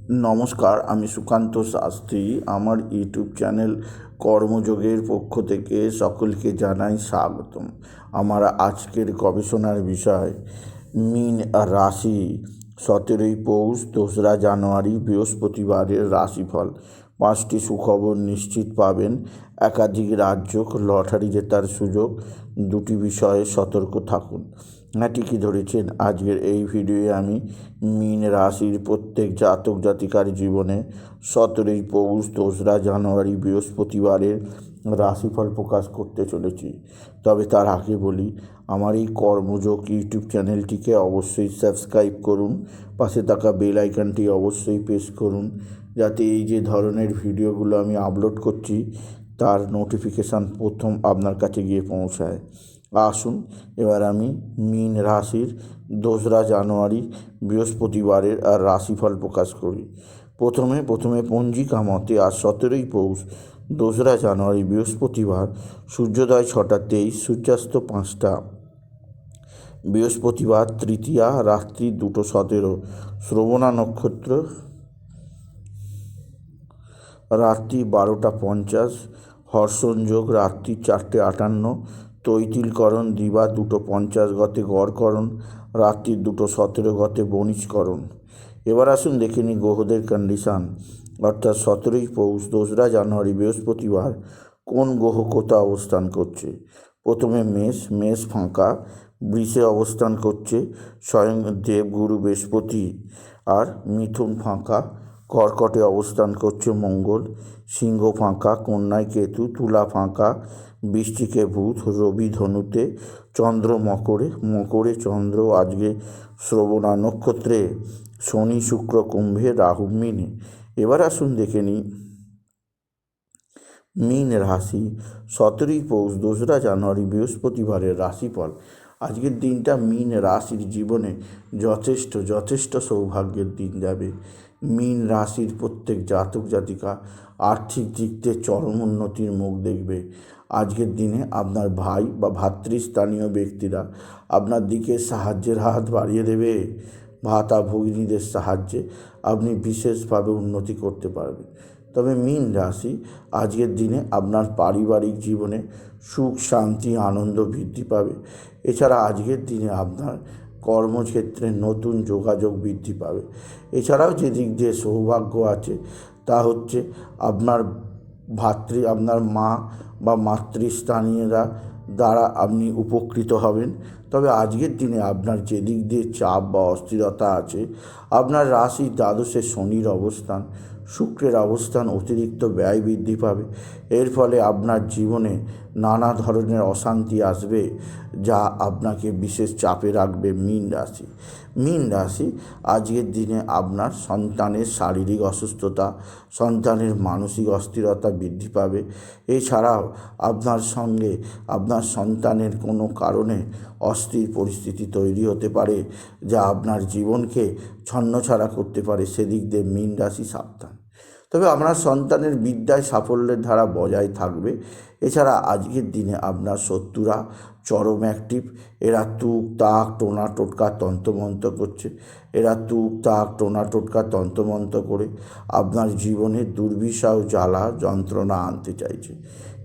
নমস্কার, আমি সুকান্ত শাস্ত্রী। আমার ইউটিউব চ্যানেল কর্মযোগের পক্ষ থেকে সকলকে জানাই স্বাগতম। আমার আজকের গবেষণার বিষয় মীন রাশি, 17ই পৌষ 2রা জানুয়ারি বৃহস্পতিবারের রাশিফল। 5টি সুখবর নিশ্চিত পাবেন, একাধিক রাজ্য, লটারি জেতার সুযোগ। 2টি বিষয়ে সতর্ক থাকুন। হ্যাঁ, ঠিকই ধরেছেন। আজকের এই ভিডিওয়ে আমি মীন রাশির প্রত্যেক জাতক জাতিকার জীবনে 17ই পৌষ 2রা জানুয়ারি বৃহস্পতিবারের রাশিফল প্রকাশ করতে চলেছি। তবে তার আগে বলি, আমার এই কর্মযোগ ইউটিউব চ্যানেলটিকে অবশ্যই সাবস্ক্রাইব করুন, পাশে থাকা বেল আইকনটি অবশ্যই প্রেস করুন, যাতে এই যে ধরনের ভিডিওগুলো আমি আপলোড করছি তার নোটিফিকেশান প্রথম আপনার কাছে গিয়ে পৌঁছায়। আসুন এবার আমি মীন রাশির 2রা জানুয়ারি বৃহস্পতিবারের রাশিফল প্রকাশ করি। প্রথমে পঞ্জিকা মতে আজ 17ই পৌষ 2রা জানুয়ারি বৃহস্পতিবার, সূর্যোদয় 6টা 23, সূর্যাস্ত 5টা। বৃহস্পতিবার তৃতীয়া, রাত্রি 2টো 17, শ্রবণা নক্ষত্র রাত্রি 12টা 50, হর্ষণযোগ রাত্রি 4টে 58, তৈতিলকরণ দিবা 2টো 50 গতে গড়করণ, রাত্রি 2টো 17 গতে বণিজকরণ। এবার আসুন দেখে নিই গ্রহদের কন্ডিশান, অর্থাৎ 17ই পৌষ 2রা জানুয়ারি বৃহস্পতিবার কোন গ্রহ কোথা অবস্থান করছে। প্রথমে মেষ ফাঁকা, বৃষে অবস্থান করছে স্বয়ং দেবগুরু বৃহস্পতি। আর মিথুন ফাঁকা, কর্কটে অবস্থান করছে মঙ্গল। সিংহ ফাঁকা, কন্যায় কেতু। তুলা ফাঁকা, বৃশ্চিকে বুধ। রবি ধনুতে, চন্দ্র মকরে চন্দ্র আজকে শ্রবণা নক্ষত্রে। শনি শুক্র কুম্ভে, রাহু মীনে। এবার আসুন দেখে নিই মীন রাশি 17ই পৌষ 2রা জানুয়ারি বৃহস্পতিবারের রাশিফল। আজকের দিনটা মীন রাশির জীবনে যথেষ্ট সৌভাগ্যের দিন যাবে। মীন রাশির প্রত্যেক জাতক জাতিকা আর্থিক দিক থেকে চরম উন্নতির মুখ দেখবে। আজকের দিনে আপনার ভাই বা ভাতৃস্থানীয় ব্যক্তিরা আপনার দিকে সাহায্যের হাত বাড়িয়ে দেবে। ভাতা ভগিনীদের সাহায্যে আপনি বিশেষভাবে উন্নতি করতে পারবেন। তবে মীন রাশি আজকের দিনে আপনার পারিবারিক জীবনে সুখ শান্তি আনন্দ বৃদ্ধি পাবে। এছাড়া আজকের দিনে আপনার কর্মক্ষেত্রে নতুন যোগাযোগ বৃদ্ধি পাবে। এছাড়াও যে দিক দিয়ে সৌভাগ্য আছে তা হচ্ছে আপনার আপনার মা বা মাতৃস্থানীয়রা দ্বারা আপনি উপকৃত হবেন। তবে আজকের দিনে আপনার যে দিক দিয়ে চাপ বা অস্থিরতা আছে, আপনার রাশি দ্বাদশে শনির অবস্থান, শুক্রের অবস্থান অতিরিক্ত ব্যয় বৃদ্ধি পাবে। এর ফলে আপনার জীবনে নানা ধরনের অশান্তি আসবে, যা আপনাকে বিশেষ চাপে রাখবে। মীন রাশি আজকের দিনে আপনার সন্তানের শারীরিক অসুস্থতা, সন্তানের মানসিক অস্থিরতা বৃদ্ধি পাবে। এছাড়াও আপনার সঙ্গে আপনার সন্তানের কোনো কারণে অস্থির পরিস্থিতি তৈরি হতে পারে, যা আপনার জীবনকে ছন্নছাড়া করতে পারে। সেদিক দিয়ে মীন রাশি সাবধান। তবে আপনার সন্তানের বিদ্যায় সাফল্যের ধারা বজায় থাকবে। এছাড়া আজকের দিনে আপনার শত্রুরা চরম অ্যাক্টিভ। এরা তুক তাক টোনা টোটকা তন্ত্রমন্ত্র করছে। এরা তুক তাক টোনা টোটকা তন্ত্রমন্ত্র করে আপনার জীবনে দুর্বিষহ জ্বালা যন্ত্রণা আনতে চাইছে।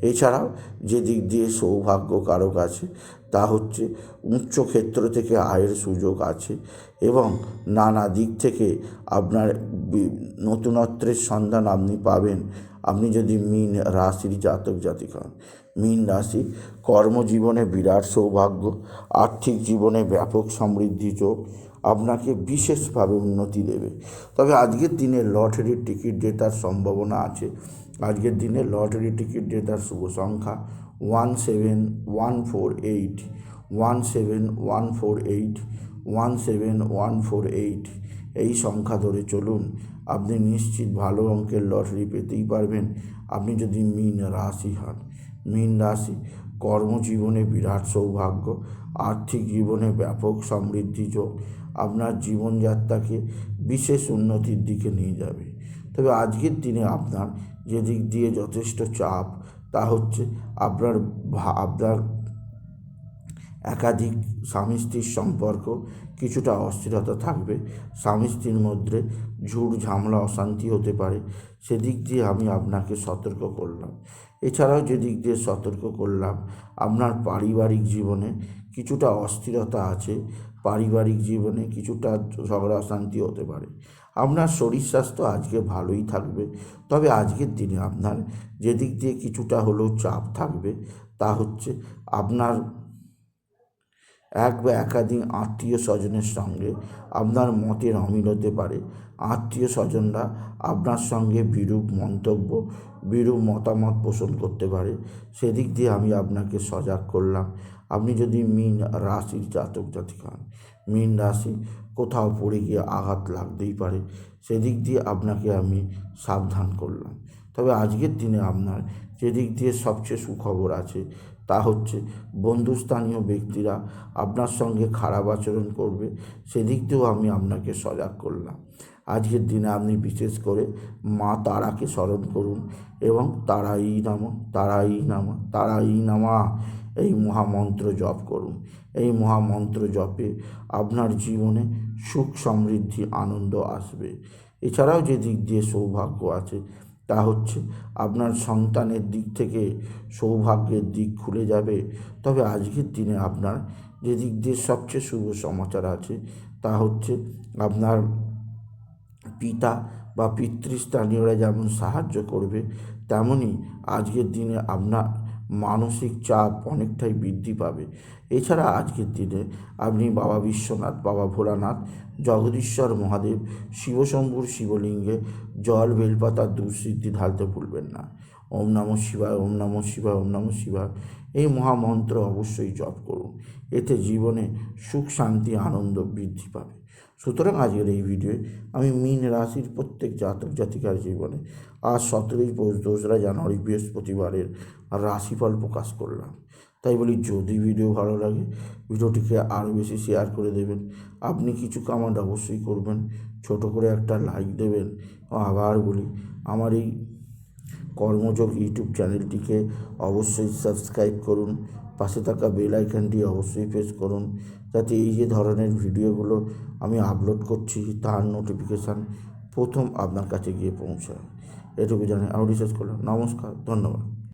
এছাড়াও যে দিক দিয়ে সৌভাগ্য কারক আছে তা হচ্ছে উচ্চ ক্ষেত্র থেকে আয়ের সুযোগ আছে এবং নানা দিক থেকে আপনার নতুনত্বের সন্ধান আপনি পাবেন। আপনি যদি মীন রাশির জাতক জাতিকা হন। মীন রাশি কর্মজীবনে বিরাট সৌভাগ্য, আর্থিক জীবনে ব্যাপক সমৃদ্ধি যোগ আপনাকে বিশেষভাবে উন্নতি দেবে। তবে আজকের দিনে লটারির টিকিট জেতার সম্ভাবনা আছে। আজকের দিনে লটারি টিকিট জেতার শুভ সংখ্যা 17148, 17148, 17148। এই সংখ্যা ধরে চলুন, আপনি নিশ্চিত ভালো অঙ্কের লটারি পেতেই পারবেন আপনি যদি মীন রাশি হন। মীন রাশি কর্মজীবনে বিরাট সৌভাগ্য, আর্থিক জীবনে ব্যাপক সমৃদ্ধি যোগ আপনার জীবনযাত্রাকে বিশেষ উন্নতির দিকে নিয়ে যাবে। তবে আজকের দিনে আপনার যে দিক দিয়ে যথেষ্ট চাপ তা হচ্ছে আপনার একাধিক স্বামী স্ত্রীর সম্পর্ক কিছুটা অস্থিরতা থাকবে। স্বামী স্ত্রীর মধ্যে ঝুট ঝামেলা অশান্তি হতে পারে, সেদিক দিয়ে আমি আপনাকে সতর্ক করলাম। এছাড়াও যেদিক দিয়ে সতর্ক করলাম, আপনার পারিবারিক জীবনে কিছুটা অস্থিরতা আছে, পারিবারিক জীবনে কিছুটা ঝগড়া অশান্তি হতে পারে। আপনার শরীর স্বাস্থ্য আজকে ভালোই থাকবে, তবে আজকের দিনে আপনার যেদিক দিয়ে কিছুটা হলেও চাপ থাকবে তা হচ্ছে আপনার এক বা একাধিক আত্মীয় স্বজনের সঙ্গে আপনার মতের অমিল হতে পারে। আত্মীয় স্বজনরা আপনার সঙ্গে বিরূপ মন্তব্য, বিরূপ মতামত পোষণ করতে পারে, সেদিক দিয়ে আমি আপনাকে সজাগ করলাম। আপনি যদি মীন রাশির জাতক জাতিকা হন, মীন রাশি কোথাও পড়ে গিয়ে আঘাত লাগতেই পারে, সেদিক দিয়ে আপনাকে আমি সাবধান করলাম। তবে আজকের দিনে আপনার যেদিক দিয়ে সবচেয়ে সুখবর আছে তা হচ্ছে বন্ধুস্থানীয় ব্যক্তিরা আপনার সঙ্গে খারাপ আচরণ করবে, সেদিক দিয়েও আমি আপনাকে সজাগ করলাম। আজকের দিনে আপনি বিশেষ করে মা তারাকে স্মরণ করুন এবং তারাই নামা তারাই নামা তারাই নামা এই মহামন্ত্র জপ করুন। এই মহামন্ত্র জপে আপনার জীবনে সুখ সমৃদ্ধি আনন্দ আসবে। এছাড়াও যে দিক দিয়ে সৌভাগ্য আছে তা হচ্ছে আপনার সন্তানের দিক থেকে সৌভাগ্যের দিক খুলে যাবে। তবে আজকের দিনে আপনার যে দিক দিয়ে সবচেয়ে শুভ সমাচার আছে তা হচ্ছে আপনার পিতা বা পিতৃস্থানীয়রা যেমন সাহায্য করবে, তেমনই আজকের দিনে আপনার মানসিক চাপ অনেকটাই বৃদ্ধি পাবে। এছাড়া আজকের দিনে আপনি বাবা বিশ্বনাথ, বাবা ভোলানাথ, জগদীশ্বর মহাদেব, শিবশম্ভুর শিবলিঙ্গে জল বেলপাতা দুঃসিদ্ধি ঢালতে ভুলবেন না। ওম নমঃ শিবায়, ওম নমঃ শিবায়, ওম নমঃ শিবায় এই মহামন্ত্র অবশ্যই জপ করুন। এতে জীবনে সুখ শান্তি আনন্দ বৃদ্ধি পাবে। সুতরাং আজকের এই ভিডিওয়ে আমি মীন রাশির প্রত্যেক জাতক জাতিকার জীবনে আজ 17ই পৌষ 2রা জানুয়ারি বৃহস্পতিবারের রাশিফল প্রকাশ করলাম। তাই বলি, যদি ভিডিও ভালো লাগে ভিডিওটিকে আরও বেশি শেয়ার করে দেবেন। আপনি কিছু কমেন্ট অবশ্যই করবেন, ছোট করে একটা লাইক দেবেন। আবার বলি, আমার এই কর্মযোগ ইউটিউব চ্যানেলটিকে অবশ্যই সাবস্ক্রাইব করুন, পাশে থাকা বেল আইকনটি অবশ্যই প্রেস করুন, যাতে এই যে ধরনের ভিডিওগুলো আমি আপলোড করছি তার নোটিফিকেশান প্রথম আপনার কাছে গিয়ে পৌঁছায়। এটুকু জানি আমি শেষ করলাম। নমস্কার, ধন্যবাদ।